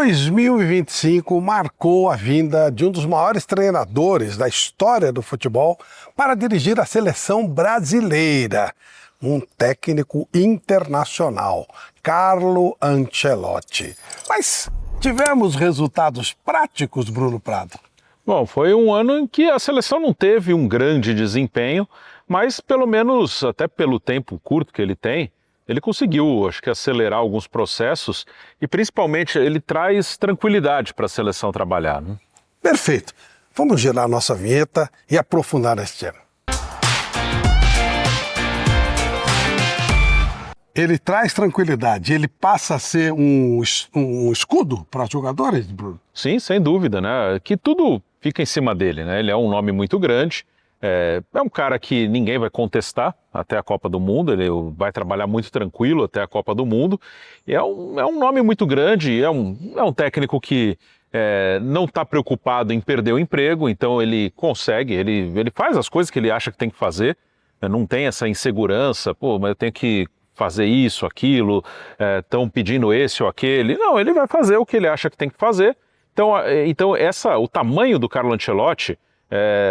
2025 marcou a vinda de um dos maiores treinadores da história do futebol para dirigir a seleção brasileira, um técnico internacional, Carlo Ancelotti. Mas tivemos resultados práticos, Bruno Prado? Bom, foi um ano em que a seleção não teve um grande desempenho, mas pelo menos, até pelo tempo curto que ele tem, ele conseguiu, acho que, acelerar alguns processos e, principalmente, ele traz tranquilidade para a seleção trabalhar, né? Perfeito. Vamos girar a nossa vinheta e aprofundar esse tema. Ele traz tranquilidade, ele passa a ser um escudo para os jogadores, Bruno? Sim, sem dúvida, né? Que tudo fica em cima dele, né? Ele é um nome muito grande. É um cara que ninguém vai contestar até a Copa do Mundo, ele vai trabalhar muito tranquilo até a Copa do Mundo. E é um nome muito grande, é um técnico que não está preocupado em perder o emprego, então ele consegue, ele faz as coisas que ele acha que tem que fazer, não tem essa insegurança, mas eu tenho que fazer isso, aquilo, estão pedindo esse ou aquele. Não, ele vai fazer o que ele acha que tem que fazer. Então o tamanho do Carlo Ancelotti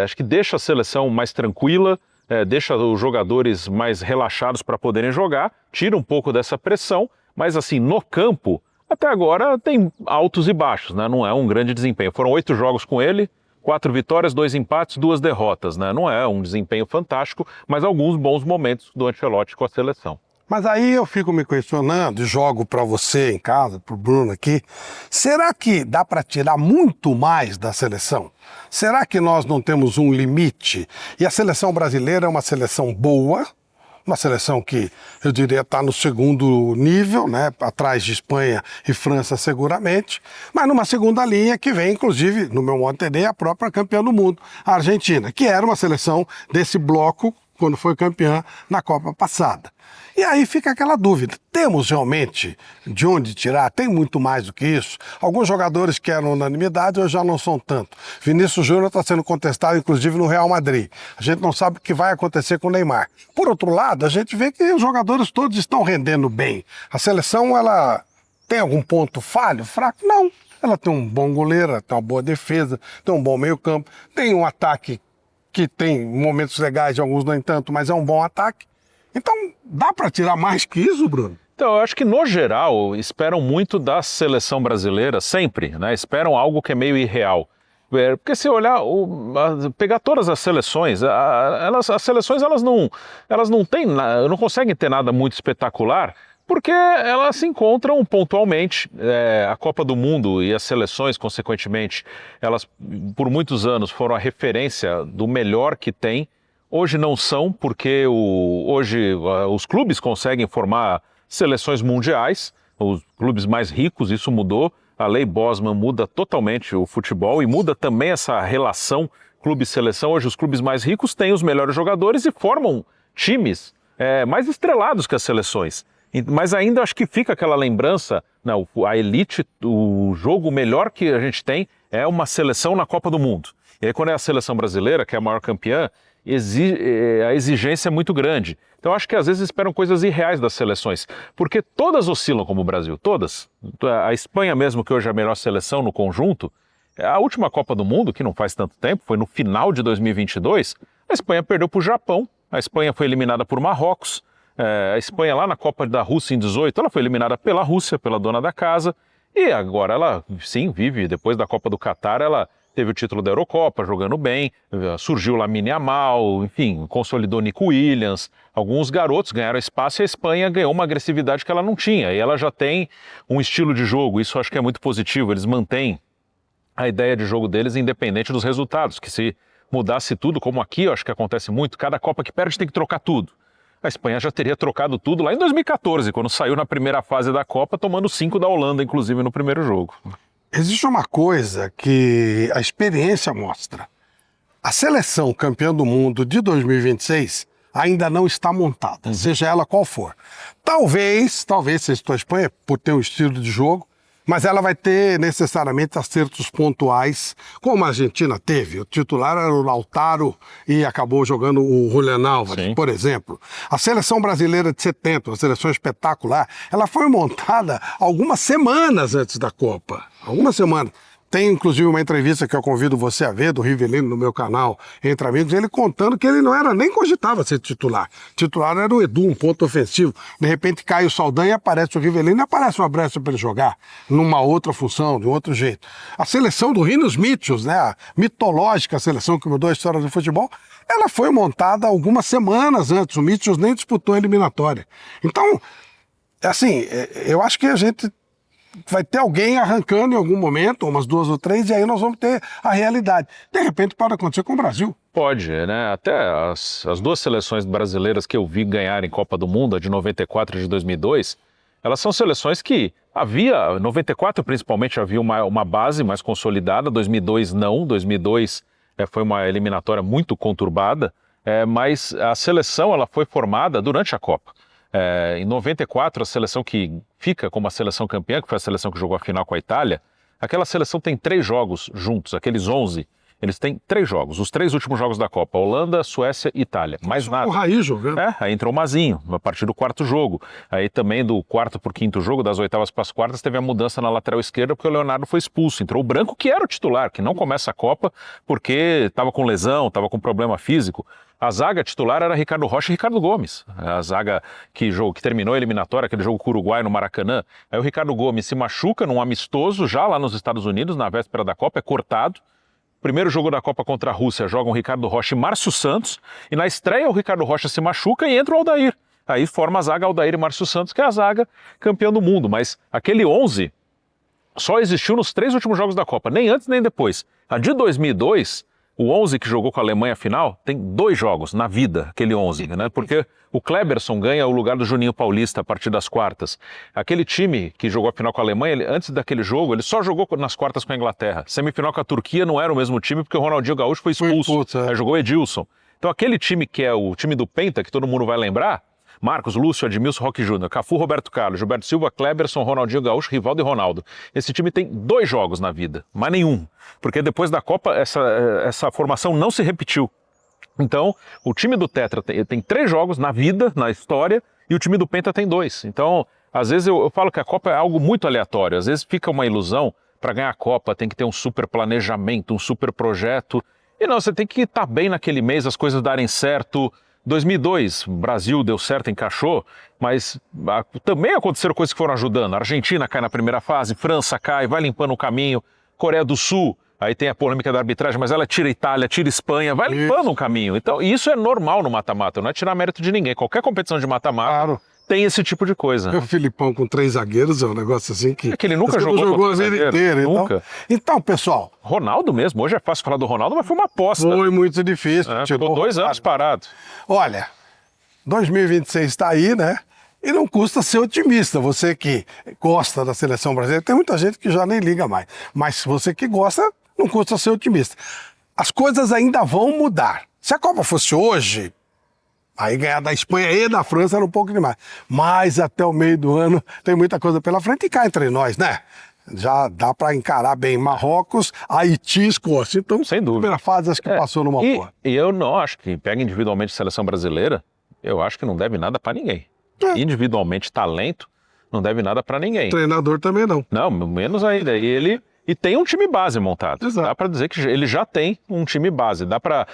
acho que deixa a seleção mais tranquila, deixa os jogadores mais relaxados para poderem jogar, tira um pouco dessa pressão, mas assim, no campo, até agora tem altos e baixos, né? Não é um grande desempenho. Foram 8 jogos com ele, 4 vitórias, 2 empates, 2 derrotas, né? Não é um desempenho fantástico, mas alguns bons momentos do Ancelotti com a seleção. Mas aí eu fico me questionando, e jogo para você em casa, para o Bruno aqui, será que dá para tirar muito mais da seleção? Será que nós não temos um limite? E a seleção brasileira é uma seleção boa, uma seleção que, eu diria, está no segundo nível, né? Atrás de Espanha e França seguramente, mas numa segunda linha que vem, inclusive, no meu modo de entender, a própria campeã do mundo, a Argentina, que era uma seleção desse bloco quando foi campeã na Copa passada. E aí fica aquela dúvida, temos realmente de onde tirar? Tem muito mais do que isso? Alguns jogadores que eram unanimidade hoje já não são tanto. Vinícius Júnior está sendo contestado, inclusive, no Real Madrid. A gente não sabe o que vai acontecer com o Neymar. Por outro lado, a gente vê que os jogadores todos estão rendendo bem. A seleção, ela tem algum ponto falho, fraco? Não. Ela tem um bom goleiro, ela tem uma boa defesa, tem um bom meio-campo, tem um ataque que tem momentos legais, alguns não entanto, mas é um bom ataque. Então, dá para tirar mais que isso, Bruno? Então, eu acho que, no geral, esperam muito da seleção brasileira, sempre, né? Esperam algo que é meio irreal. Porque se olhar, pegar todas as seleções, as seleções elas não conseguem ter nada muito espetacular, porque elas se encontram pontualmente. A Copa do Mundo e as seleções, consequentemente, elas por muitos anos foram a referência do melhor que tem. Hoje não são, porque hoje os clubes conseguem formar seleções mundiais, os clubes mais ricos, isso mudou. A lei Bosman muda totalmente o futebol e muda também essa relação clube-seleção. Hoje os clubes mais ricos têm os melhores jogadores e formam times mais estrelados que as seleções. Mas ainda acho que fica aquela lembrança, não, a elite, o jogo melhor que a gente tem é uma seleção na Copa do Mundo. E aí quando é a seleção brasileira, que é a maior campeã, a exigência é muito grande. Então acho que às vezes esperam coisas irreais das seleções, porque todas oscilam como o Brasil, todas. A Espanha mesmo, que hoje é a melhor seleção no conjunto, a última Copa do Mundo, que não faz tanto tempo, foi no final de 2022, a Espanha perdeu para o Japão, a Espanha foi eliminada por Marrocos, a Espanha lá na Copa da Rússia em 18, ela foi eliminada pela Rússia, pela dona da casa, e agora ela, sim, vive, depois da Copa do Catar, ela teve o título da Eurocopa, jogando bem, surgiu Lamine Yamal, enfim, consolidou Nico Williams, alguns garotos ganharam espaço e a Espanha ganhou uma agressividade que ela não tinha, e ela já tem um estilo de jogo, isso acho que é muito positivo, eles mantêm a ideia de jogo deles independente dos resultados, que se mudasse tudo, como aqui eu acho que acontece muito, cada Copa que perde tem que trocar tudo. A Espanha já teria trocado tudo lá em 2014, quando saiu na primeira fase da Copa, tomando 5 da Holanda, inclusive, no primeiro jogo. Existe uma coisa que a experiência mostra. A seleção campeã do mundo de 2026 ainda não está montada, seja ela qual for. Talvez seja a Espanha, por ter um estilo de jogo, Mas ela vai ter necessariamente acertos pontuais, como a Argentina teve. O titular era o Lautaro e acabou jogando o Julián Álvares, por exemplo. A seleção brasileira de 70, uma seleção espetacular, ela foi montada algumas semanas antes da Copa. Algumas semanas. Tem, inclusive, uma entrevista que eu convido você a ver, do Rivelino, no meu canal, Entre Amigos, ele contando que ele não era, nem cogitava ser titular. Titular era o Edu, um ponto ofensivo. De repente cai o Saldanha, aparece o Rivelino e aparece uma brecha para ele jogar, numa outra função, de um outro jeito. A seleção do Rinos Mítios, né, a mitológica seleção que mudou a história do futebol, ela foi montada algumas semanas antes. O Mítios nem disputou a eliminatória. Então, assim, eu acho que a gente vai ter alguém arrancando em algum momento, umas 2 ou 3, e aí nós vamos ter a realidade. De repente pode acontecer com o Brasil. Pode, né? Até as 2 seleções brasileiras que eu vi ganharem Copa do Mundo, a de 94 e de 2002, elas são seleções que 94 principalmente havia uma base mais consolidada, 2002 não, 2002 foi uma eliminatória muito conturbada, mas a seleção ela foi formada durante a Copa. Em 94, a seleção que fica como a seleção campeã, que foi a seleção que jogou a final com a Itália, aquela seleção tem 3 jogos juntos, aqueles 11, eles têm 3 jogos, os 3 últimos jogos da Copa, Holanda, Suécia e Itália, mais nada. O Raí jogando. Aí entrou o Mazinho, a partir do 4º jogo, aí também do 4º para o 5º jogo, das 8ª para as 4ª, teve a mudança na lateral esquerda porque o Leonardo foi expulso, entrou o Branco, que era o titular, que não começa a Copa porque estava com lesão, estava com problema físico. A zaga titular era Ricardo Rocha e Ricardo Gomes, a zaga que terminou a eliminatória, aquele jogo com o Uruguai no Maracanã. Aí o Ricardo Gomes se machuca num amistoso já lá nos Estados Unidos, na véspera da Copa, é cortado. Primeiro jogo da Copa contra a Rússia, jogam Ricardo Rocha e Márcio Santos, e na estreia o Ricardo Rocha se machuca e entra o Aldair. Aí forma a zaga Aldair e Márcio Santos, que é a zaga campeã do mundo, mas aquele 11 só existiu nos 3 últimos jogos da Copa, nem antes nem depois. A de 2002... O 11 que jogou com a Alemanha final tem 2 jogos na vida, aquele 11, né? Porque o Kleberson ganha o lugar do Juninho Paulista a partir das quartas. Aquele time que jogou a final com a Alemanha, antes daquele jogo, ele só jogou nas quartas com a Inglaterra. Semifinal com a Turquia não era o mesmo time porque o Ronaldinho Gaúcho foi expulso. Aí jogou Edilson. Então aquele time que é o time do Penta, que todo mundo vai lembrar, Marcos, Lúcio, Edmilson, Roque Júnior, Cafu, Roberto Carlos, Gilberto Silva, Kleberson, Ronaldinho Gaúcho, Rivaldo e Ronaldo. Esse time tem 2 jogos na vida, mas nenhum. Porque depois da Copa, essa formação não se repetiu. Então, o time do Tetra tem 3 jogos na vida, na história, e o time do Penta tem 2. Então, às vezes eu falo que a Copa é algo muito aleatório. Às vezes fica uma ilusão, para ganhar a Copa tem que ter um super planejamento, um super projeto. E não, você tem que estar bem naquele mês, as coisas darem certo. 2002, Brasil deu certo, encaixou, mas também aconteceram coisas que foram ajudando. A Argentina cai na primeira fase, França cai, vai limpando o caminho, Coreia do Sul, aí tem a polêmica da arbitragem, mas ela tira Itália, tira Espanha, vai limpando o caminho. Então, isso é normal no mata-mata, não é tirar mérito de ninguém. Qualquer competição de mata-mata tem esse tipo de coisa. O Filipão com 3 zagueiros é um negócio assim que... É que ele nunca jogou a vida inteira. Nunca. Então, pessoal... Ronaldo mesmo, hoje é fácil falar do Ronaldo, mas foi uma aposta. Foi muito difícil. Ficou 2 anos parado. Olha, 2026 está aí, né? E não custa ser otimista. Você que gosta da seleção brasileira, tem muita gente que já nem liga mais. Mas você que gosta, não custa ser otimista. As coisas ainda vão mudar. Se a Copa fosse hoje... Aí ganhar da Espanha e da França era um pouco demais. Mas até o meio do ano tem muita coisa pela frente e cá entre nós, né? Já dá para encarar bem Marrocos, Haiti, Escócia. Então, sem dúvida. A primeira fase acho que passou numa boa. E eu não acho que pega individualmente a seleção brasileira, eu acho que não deve nada para ninguém. Individualmente, talento, não deve nada para ninguém. O treinador também não. Não, menos ainda. E tem um time base montado. Exato. Dá para dizer que ele já tem um time base. Dá para...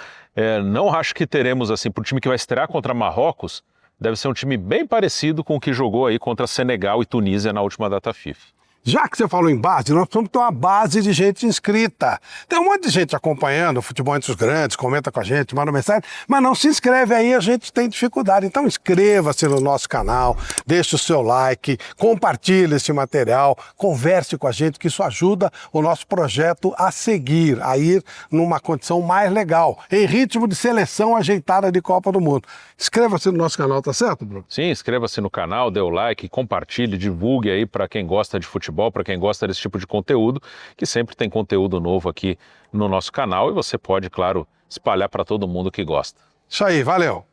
não acho que teremos, assim, para o time que vai estrear contra Marrocos, deve ser um time bem parecido com o que jogou aí contra Senegal e Tunísia na última data FIFA. Já que você falou em base, nós precisamos ter uma base de gente inscrita. Tem um monte de gente acompanhando o Futebol Entre os Grandes, comenta com a gente, manda mensagem, mas não se inscreve aí, a gente tem dificuldade. Então inscreva-se no nosso canal, deixe o seu like, compartilhe esse material, converse com a gente, que isso ajuda o nosso projeto a seguir, a ir numa condição mais legal, em ritmo de seleção ajeitada de Copa do Mundo. Inscreva-se no nosso canal, tá certo, Bruno? Sim, inscreva-se no canal, dê o like, compartilhe, divulgue aí para quem gosta de futebol, para quem gosta desse tipo de conteúdo, que sempre tem conteúdo novo aqui no nosso canal e você pode, claro, espalhar para todo mundo que gosta. Isso aí, valeu!